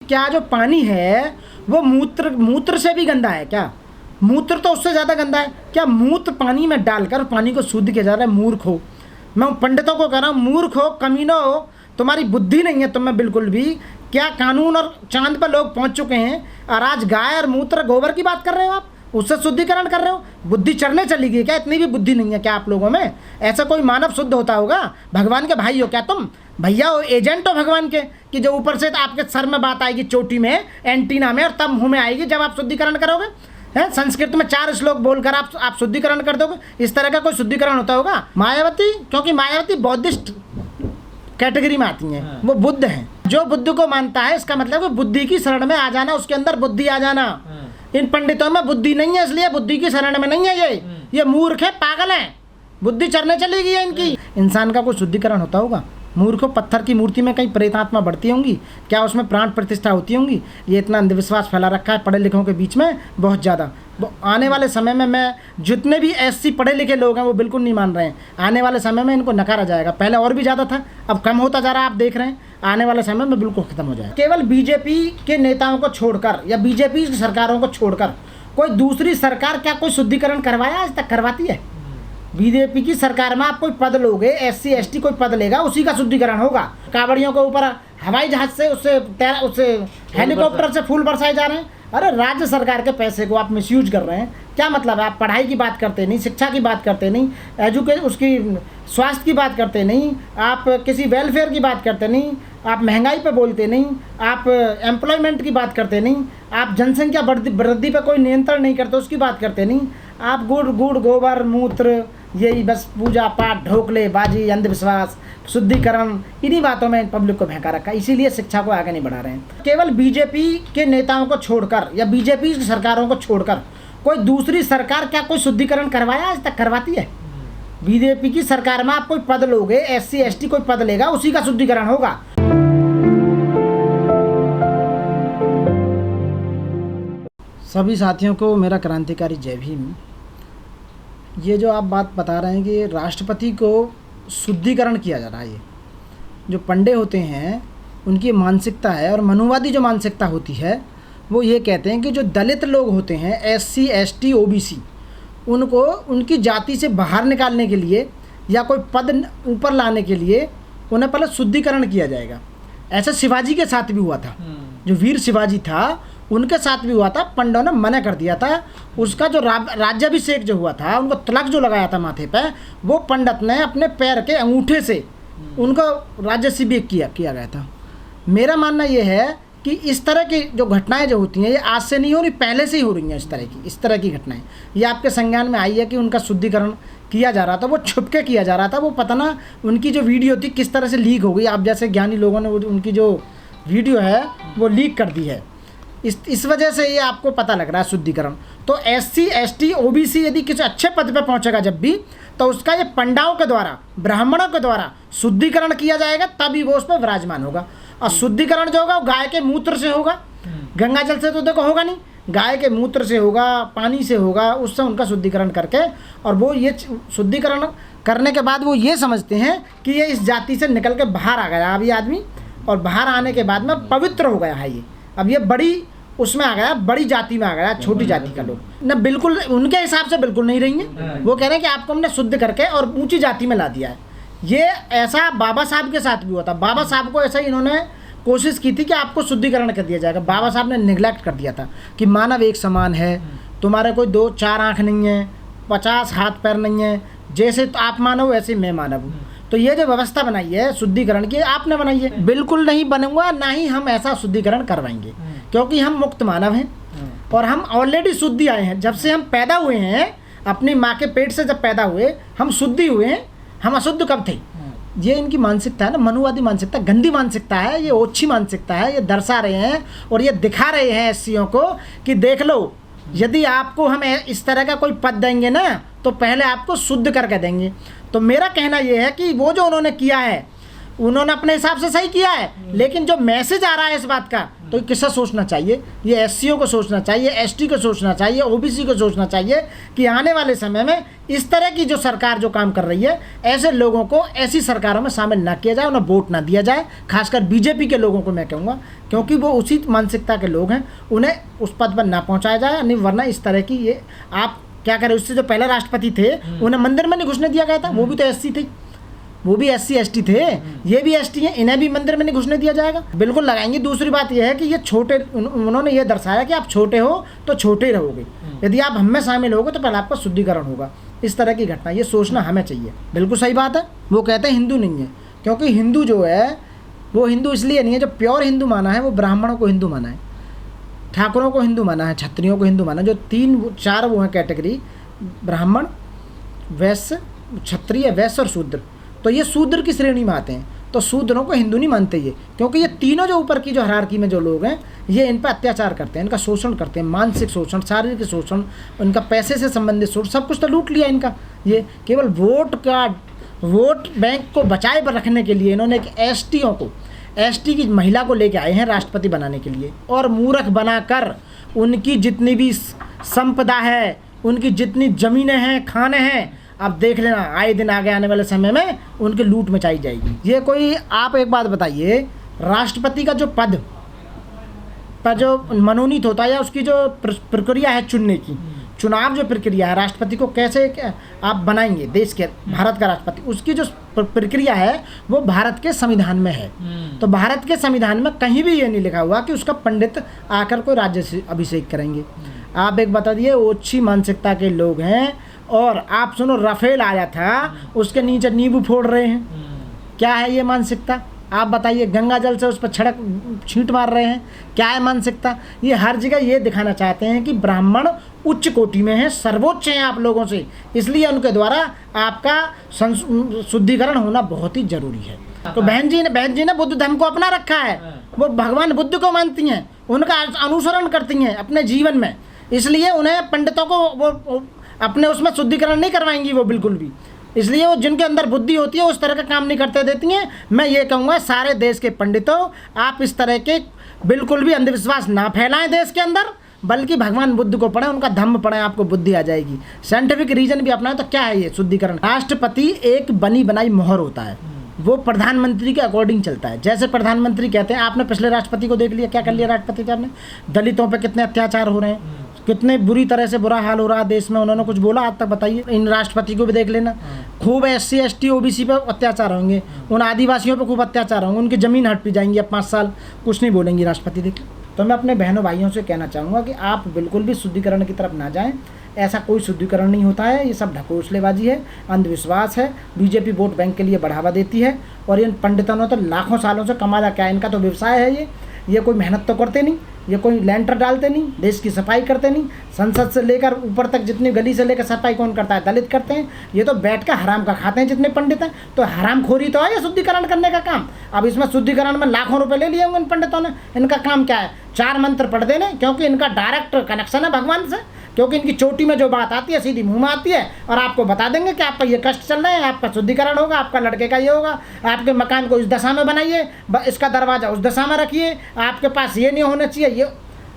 क्या जो पानी है वो मूत्र से भी गंदा है क्या? मूत्र तो उससे ज़्यादा गंदा है क्या? मूत्र पानी में डालकर पानी को शुद्ध किया जा रहा है। मूर्ख हो, मैं पंडितों को कह रहा हूँ, मूर्ख हो, कमीनो हो, तुम्हारी बुद्धि नहीं है तुम में बिल्कुल भी। क्या कानून और चांद पर लोग पहुँच चुके हैं और आज गाय और मूत्र गोबर की बात कर रहे हो आप, उससे शुद्धिकरण कर रहे हो? बुद्धि चढ़ने चली गई क्या? इतनी भी बुद्धि नहीं है क्या आप लोगों में? ऐसा कोई मानव शुद्ध होता होगा? भगवान के भाई हो क्या तुम? भैया हो, एजेंट हो भगवान के, कि जो ऊपर से आपके सर में बात आएगी, चोटी में, एंटीना में, और तब मुँह में आएगी जब आप शुद्धिकरण करोगे। हैं, संस्कृत में 4 श्लोक बोलकर आप शुद्धिकरण कर दोगे? इस तरह का कोई शुद्धिकरण होता होगा? मायावती, क्योंकि मायावती बौद्धिस्ट कैटेगरी में आती हैं, वो बुद्ध हैं। जो बुद्ध को मानता है इसका मतलब है बुद्धि की शरण में आ जाना, उसके अंदर बुद्धि आ जाना। इन पंडितों में बुद्धि नहीं है, इसलिए बुद्धि की शरण में नहीं है। ये मूर्ख है, पागल है, बुद्धि चढ़ने चली गई है इनकी। इंसान का कोई शुद्धिकरण होता होगा? मूर्खों, पत्थर की मूर्ति में कहीं प्रेतात्मा बढ़ती होंगी क्या? उसमें प्राण प्रतिष्ठा होती होंगी? ये इतना अंधविश्वास फैला रखा है पढ़े लिखों के बीच में बहुत ज़्यादा। आने वाले समय में मैं जितने भी एससी पढ़े लिखे लोग हैं वो बिल्कुल नहीं मान रहे हैं। आने वाले समय में इनको नकारा जाएगा। पहले और भी ज़्यादा था, अब कम होता जा रहा है, आप देख रहे हैं। आने वाले समय में बिल्कुल ख़त्म हो जाएगा। केवल बीजेपी के नेताओं को छोड़कर या बीजेपी की सरकारों को छोड़कर कोई दूसरी सरकार क्या कोई शुद्धिकरण करवाया आज तक? करवाती है? बीजेपी की सरकार में आप कोई पद लोगे, एससी एसटी कोई पद लेगा, उसी का शुद्धिकरण होगा। कांवड़ियों के ऊपर हवाई जहाज से उससे हेलीकॉप्टर से फूल बरसाए जा रहे हैं। अरे राज्य सरकार के पैसे को आप मिसयूज कर रहे हैं, क्या मतलब है? आप पढ़ाई की बात करते नहीं, शिक्षा की बात करते नहीं, उसकी स्वास्थ्य की बात करते नहीं, आप किसी वेलफेयर की बात करते नहीं, आप महंगाई पे बोलते नहीं, आप एम्प्लॉयमेंट की बात करते नहीं, आप जनसंख्या वृद्धि पे कोई नियंत्रण नहीं करते उसकी बात करते नहीं। आप गुड़ गोबर मूत्र, यही बस पूजा पाठ, ढोकले बाजी, अंधविश्वास, शुद्धिकरण, इन्हीं बातों में पब्लिक को बहका रखा है। इसीलिए शिक्षा को आगे नहीं बढ़ा रहे हैं। केवल बीजेपी के नेताओं को छोड़कर या बीजेपी की सरकारों को छोड़कर कोई दूसरी सरकार क्या कोई शुद्धिकरण करवाया आज तक? करवाती है? बीजेपी की सरकार में आप कोई पद लोगे, एससी एसटी कोई पद लेगा, उसी का शुद्धिकरण होगा। सभी साथियों को मेरा क्रांतिकारी जय भीम। ये जो आप बात बता रहे हैं कि राष्ट्रपति को शुद्धिकरण किया जा रहा है, ये जो पंडे होते हैं उनकी मानसिकता है, और मनुवादी जो मानसिकता होती है वो ये कहते हैं कि जो दलित लोग होते हैं, एससी एसटी ओबीसी, उनको उनकी जाति से बाहर निकालने के लिए या कोई पद ऊपर लाने के लिए उन्हें पहले शुद्धिकरण किया जाएगा। ऐसा शिवाजी के साथ भी हुआ था। जो वीर शिवाजी था उनके साथ भी हुआ था। पंडों ने मना कर दिया था। उसका जो राज्याभिषेक जो हुआ था, उनको तिलक जो लगाया था माथे पे, वो पंडित ने अपने पैर के अंगूठे से उनको राज्याभिषेक किया गया था। मेरा मानना ये है कि इस तरह की जो घटनाएं जो होती हैं ये आज से नहीं हो रही, पहले से ही हो रही हैं। इस तरह की घटनाएं ये आपके संज्ञान में आई है कि उनका शुद्धिकरण किया जा रहा था, वो छुपके किया जा रहा था। वो पता ना उनकी जो वीडियो थी किस तरह से लीक हो गई। आप जैसे ज्ञानी लोगों ने उनकी जो वीडियो है वो लीक कर दी है। इस वजह से ये आपको पता लग रहा है शुद्धिकरण। तो एससी एसटी ओबीसी यदि किसी अच्छे पद पे पहुंचेगा जब भी, तो उसका ये पंडाओं के द्वारा, ब्राह्मणों के द्वारा शुद्धिकरण किया जाएगा, तभी वो उस पर विराजमान होगा। और शुद्धिकरण जो होगा वो गाय के मूत्र से होगा। गंगा जल से तो देखो होगा नहीं, गाय के मूत्र से होगा, पानी से होगा। उससे उनका शुद्धिकरण करके, और वो ये शुद्धिकरण करने के बाद वो ये समझते हैं कि ये इस जाति से निकल के बाहर आ गया अब ये आदमी, और बाहर आने के बाद में पवित्र हो गया है ये। अब ये बड़ी उसमें आ गया, बड़ी जाति में आ गया। छोटी जाति का लोग न बिल्कुल उनके हिसाब से बिल्कुल नहीं रही हैं। वो कह रहे हैं कि आपको हमने शुद्ध करके और ऊंची जाति में ला दिया है। ये ऐसा बाबा साहब के साथ भी हुआ था। बाबा साहब को ऐसा ही इन्होंने कोशिश की थी कि आपको शुद्धिकरण कर दिया जाएगा। बाबा साहब ने निगलेक्ट कर दिया था कि मानव एक समान है, तुम्हारे कोई 2-4 आँख नहीं है, 50 हाथ पैर नहीं है, जैसे आप मानो वैसे मैं मानव हूँ। तो ये जो व्यवस्था बनाई है शुद्धिकरण की, आपने बनाई है। बिल्कुल नहीं बनूंगा, ना ही हम ऐसा शुद्धिकरण करवाएंगे, क्योंकि हम मुक्त मानव हैं और हम ऑलरेडी शुद्धि आए हैं। जब से हम पैदा हुए हैं, अपनी माँ के पेट से जब पैदा हुए, हम शुद्धि हुए हैं। हम अशुद्ध कब थे? ये इनकी मानसिकता है ना, मनुवादी मानसिकता, गंदी मानसिकता है, ये ओछी मानसिकता है। ये दर्शा रहे हैं और ये दिखा रहे हैं एससीओ को कि देख लो, यदि आपको हम इस तरह का कोई पद देंगे ना, तो पहले आपको शुद्ध करके देंगे। तो मेरा कहना यह है कि वो जो उन्होंने किया है उन्होंने अपने हिसाब से सही किया है, लेकिन जो मैसेज आ रहा है इस बात का, तो किससे सोचना चाहिए? ये एससीओ को सोचना चाहिए, एसटी को सोचना चाहिए, ओबीसी को सोचना चाहिए कि आने वाले समय में इस तरह की जो सरकार जो काम कर रही है, ऐसे लोगों को ऐसी सरकारों में शामिल ना किया जाए, उन्हें वोट ना दिया जाए। खासकर बीजेपी के लोगों को मैं कहूँगा, क्योंकि वो उसी मानसिकता के लोग हैं, उन्हें उस पद पर ना पहुँचाया जाए। नहीं वरना इस तरह की ये आप क्या करें। उससे जो पहले राष्ट्रपति थे उन्हें मंदिर में नहीं घुसने दिया गया था, वो भी तो एससी थे, वो भी एससी एसटी थे, ये भी एसटी हैं, इन्हें भी मंदिर में नहीं घुसने दिया जाएगा। बिल्कुल लगाएंगे। दूसरी बात यह है कि ये छोटे, उन्होंने ये दर्शाया कि आप छोटे हो तो छोटे ही रहोगे, यदि आप हमें शामिल होगे तो पहले आपका शुद्धिकरण होगा। इस तरह की घटना ये सोचना हमें चाहिए। बिल्कुल सही बात है। वो कहते हैं हिंदू नहीं है, क्योंकि हिंदू जो है वो हिंदू इसलिए नहीं है, जो प्योर हिंदू माना है वो ब्राह्मणों को हिंदू माना है, ठाकुरों को हिंदू माना है, क्षत्रियों को हिंदू माना है। जो 3-4 वो हैं कैटेगरी, ब्राह्मण, वैश्य, क्षत्रिय, वैश्य और शूद्र, तो ये शूद्र की श्रेणी में आते हैं। तो शूद्रों को हिंदू नहीं मानते ये, क्योंकि ये तीनों जो ऊपर की जो हायरार्की में जो लोग हैं, ये इन पर अत्याचार करते हैं, इनका शोषण करते हैं, मानसिक शोषण, शारीरिक शोषण, उनका पैसे से संबंधित शोषण, सब कुछ तो लूट लिया इनका। ये केवल वोट बैंक को बचाए रखने के लिए इन्होंने एक एसटी की महिला को लेके आए हैं राष्ट्रपति बनाने के लिए, और मूर्ख बनाकर उनकी जितनी भी संपदा है, उनकी जितनी ज़मीनें हैं, खाने हैं, अब देख लेना आए दिन आगे आने वाले समय में उनकी लूट मचाई जाएगी। ये कोई, आप एक बात बताइए, राष्ट्रपति का जो पद पर जो मनोनीत होता है, या उसकी जो प्रक्रिया है चुनने की, चुनाव जो प्रक्रिया है, राष्ट्रपति को कैसे आप बनाएंगे देश के, भारत का राष्ट्रपति, उसकी जो प्रक्रिया है वो भारत के संविधान में है। तो भारत के संविधान में कहीं भी ये नहीं लिखा हुआ कि उसका पंडित आकर कोई राज्य से अभिषेक करेंगे। आप एक बता दिए, ओछी मानसिकता के लोग हैं। और आप सुनो, राफेल आया था, उसके नीचे नींबू फोड़ रहे हैं। क्या है ये मानसिकता? आप बताइए। गंगा जल से उस पर छींट मार रहे हैं। क्या है मानसिकता? ये हर जगह ये दिखाना चाहते हैं कि ब्राह्मण उच्च कोटि में है, सर्वोच्च हैं आप लोगों से, इसलिए उनके द्वारा आपका शुद्धिकरण होना बहुत ही जरूरी है। तो बहन जी ने बुद्ध धर्म को अपना रखा है, वो भगवान बुद्ध को मानती हैं, उनका अनुसरण करती हैं अपने जीवन में, इसलिए उन्हें पंडितों को वो अपने उसमें शुद्धिकरण नहीं करवाएंगी वो बिल्कुल भी। इसलिए वो जिनके अंदर बुद्धि होती है उस तरह का काम नहीं करते देती हैं। मैं ये कहूँगा, सारे देश के पंडितों, आप इस तरह के बिल्कुल भी अंधविश्वास ना फैलाएं देश के अंदर, बल्कि भगवान बुद्ध को पढ़ें, उनका धम्म पढ़ें, आपको बुद्धि आ जाएगी। साइंटिफिक रीजन भी अपनाएं। तो क्या है ये शुद्धिकरण? राष्ट्रपति एक बनी बनाई मोहर होता है, वो प्रधानमंत्री के अकॉर्डिंग चलता है। जैसे प्रधानमंत्री कहते हैं, आपने पिछले राष्ट्रपति को देख लिया, क्या कर लिया राष्ट्रपति ने? दलितों पे कितने अत्याचार हो रहे हैं, कितने बुरी तरह से बुरा हाल हो रहा है देश में, उन्होंने कुछ बोला आज तक? बताइए। इन राष्ट्रपति को भी देख लेना, खूब एससी एसटी ओबीसी पे अत्याचार होंगे, उन आदिवासियों पे खूब अत्याचार होंगे, उनकी ज़मीन हट पी जाएंगी, अब 5 साल कुछ नहीं बोलेंगी राष्ट्रपति। देखिए, तो मैं अपने बहनों भाइयों से कहना चाहूँगा कि आप बिल्कुल भी शुद्धिकरण की तरफ ना जाएं। ऐसा कोई शुद्धिकरण नहीं होता है, ये सब ढकोसलेबाजी है, अंधविश्वास है। बीजेपी वोट बैंक के लिए बढ़ावा देती है, और इन पंडितों ने तो लाखों सालों से कमाया क्या, इनका तो व्यवसाय है ये कोई मेहनत तो करते नहीं, ये कोई लैंटर डालते नहीं, देश की सफाई करते नहीं। संसद से लेकर ऊपर तक जितनी गली से लेकर सफाई कौन करता है? दलित करते हैं। ये तो बैठ कर हराम का खाते हैं जितने पंडित हैं। तो हरामखोरी तो है ये शुद्धिकरण करने का काम। अब इसमें शुद्धिकरण में लाखों रुपए ले लिए होंगे इन पंडितों ने। इनका काम क्या है? 4 मंत्र पढ़ देने, क्योंकि इनका डायरेक्ट कनेक्शन है भगवान से, क्योंकि इनकी चोटी में जो बात आती है सीधी मुंह में आती है, और आपको बता देंगे कि आपका ये कष्ट चल रहा है, आपका शुद्धिकरण होगा, आपका लड़के का ये होगा, आपके मकान को इस दशा में बनाइए, इसका दरवाज़ा उस दशा में रखिए, आपके पास ये नहीं होना चाहिए। ये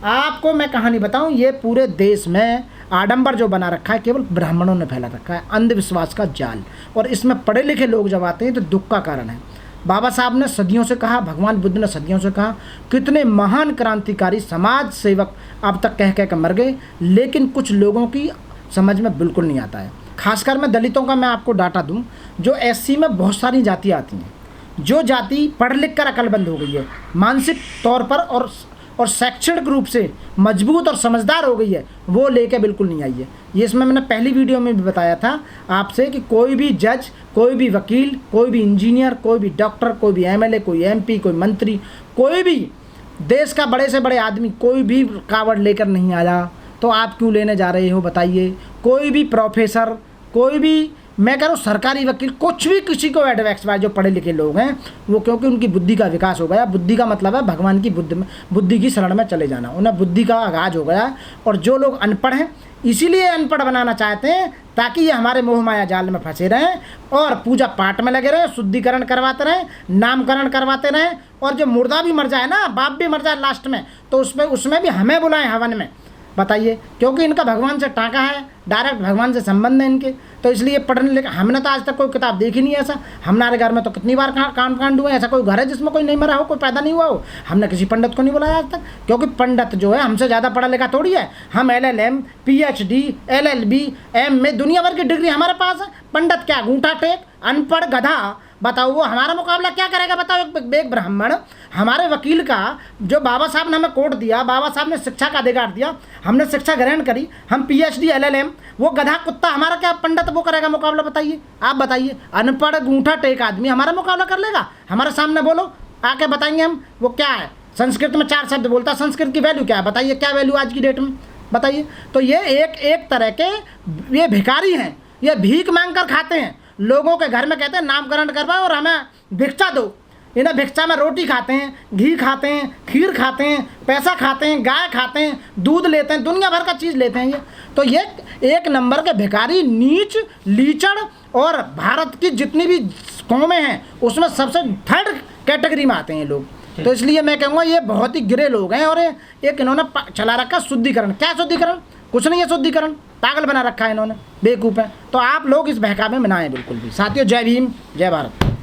आपको मैं कहानी बताऊं, ये पूरे देश में आडंबर जो बना रखा है केवल ब्राह्मणों ने फैला रखा है, अंधविश्वास का जाल। और इसमें पढ़े लिखे लोग जब आते हैं तो दुख का कारण है। बाबा साहब ने सदियों से कहा, भगवान बुद्ध ने सदियों से कहा, कितने महान क्रांतिकारी समाज सेवक अब तक कह कर मर गए, लेकिन कुछ लोगों की समझ में बिल्कुल नहीं आता है। खासकर मैं दलितों का मैं आपको डाटा दूं, जो एससी में बहुत सारी जातियाँ आती हैं, जो जाति पढ़ लिख कर अकलबंद हो गई है, मानसिक तौर पर और शैक्षणिक रूप से मजबूत और समझदार हो गई है, वो लेके बिल्कुल नहीं आई है। ये इसमें मैंने पहली वीडियो में भी बताया था आपसे कि कोई भी जज, कोई भी वकील, कोई भी इंजीनियर, कोई भी डॉक्टर, कोई भी एमएलए, कोई एमपी, कोई मंत्री, कोई भी देश का बड़े से बड़े आदमी कोई भी कावड़ लेकर नहीं आया, तो आप क्यों लेने जा रहे हो बताइए? कोई भी प्रोफेसर, कोई भी मैं कह रहा हूँ सरकारी वकील कुछ भी किसी को एडवैक्स जो पढ़े लिखे लोग हैं वो, क्योंकि उनकी बुद्धि का विकास हो गया। बुद्धि का मतलब है भगवान की बुद्धि की शरण में चले जाना, उन्हें बुद्धि का आगाज हो गया। और जो लोग अनपढ़ हैं इसीलिए अनपढ़ बनाना चाहते हैं ताकि ये हमारे मोह माया जाल में फंसे रहें और पूजा पाठ में लगे रहें, शुद्धिकरण करवाते रहें, नामकरण करवाते रहें। और जो मुर्दा भी मर जाए ना, बाप भी मर जाए लास्ट में, तो उसमें भी हमें बुलाएं हवन में, बताइए। क्योंकि इनका भगवान से टाँका है, डायरेक्ट भगवान से संबंध है इनके। तो इसलिए पढ़ने लिखे, हमने तो आज तक कोई किताब देखी नहीं ऐसा। हमारे घर में तो कितनी बार कांड हुए, ऐसा कोई घर है जिसमें कोई नहीं मरा हो, कोई पैदा नहीं हुआ हो। हमने किसी पंडित को नहीं बुलाया आज तक, क्योंकि पंडित जो है हमसे ज़्यादा पढ़ा लिखा थोड़ी है। हम LLM, PhD, LLB, MA दुनिया भर की डिग्री हमारे पास है। पंडित क्या घूंटा टेक, अनपढ़ गधा, बताओ वो हमारा मुकाबला क्या करेगा? बताओ एक ब्राह्मण हमारे वकील का, जो बाबा साहब ने हमें कोर्ट दिया, बाबा साहब ने शिक्षा का अधिकार दिया, हमने शिक्षा ग्रहण करी, हम PhD, LLM, वो गधा कुत्ता हमारा क्या पंडित वो करेगा मुकाबला? बताइए, आप बताइए। अनपढ़ गूंठा टेक आदमी हमारा मुकाबला कर लेगा? हमारे सामने बोलो, आके बताएंगे हम वो क्या है। संस्कृत में 4 शब्द बोलता, संस्कृत की वैल्यू क्या है? बताइए, क्या वैल्यू आज की डेट में? बताइए। तो ये एक तरह के ये भिखारी हैं, ये भीख मांग कर खाते हैं। लोगों के घर में कहते हैं नामकरण करवाओ और हमें भिक्षा दो। इन्हें भिक्षा में रोटी खाते हैं, घी खाते हैं, खीर खाते हैं, पैसा खाते हैं, गाय खाते हैं, दूध लेते हैं, दुनिया भर का चीज़ लेते हैं ये। तो ये एक नंबर के भिखारी, नीच, लीचड़, और भारत की जितनी भी कौमें हैं उसमें सबसे 3rd कैटेगरी में आते हैं लोग। तो इसलिए मैं कहूँगा ये बहुत ही गिरे लोग हैं। और एक इन्होंने चला रखा शुद्धिकरण। क्या शुद्धिकरण? कुछ नहीं है शुद्धिकरण, पागल बना रखा है इन्होंने, बेवकूफ़ है। तो आप लोग इस बहकावे में ना आए बिल्कुल भी। साथियों, जय भीम, जय भारत।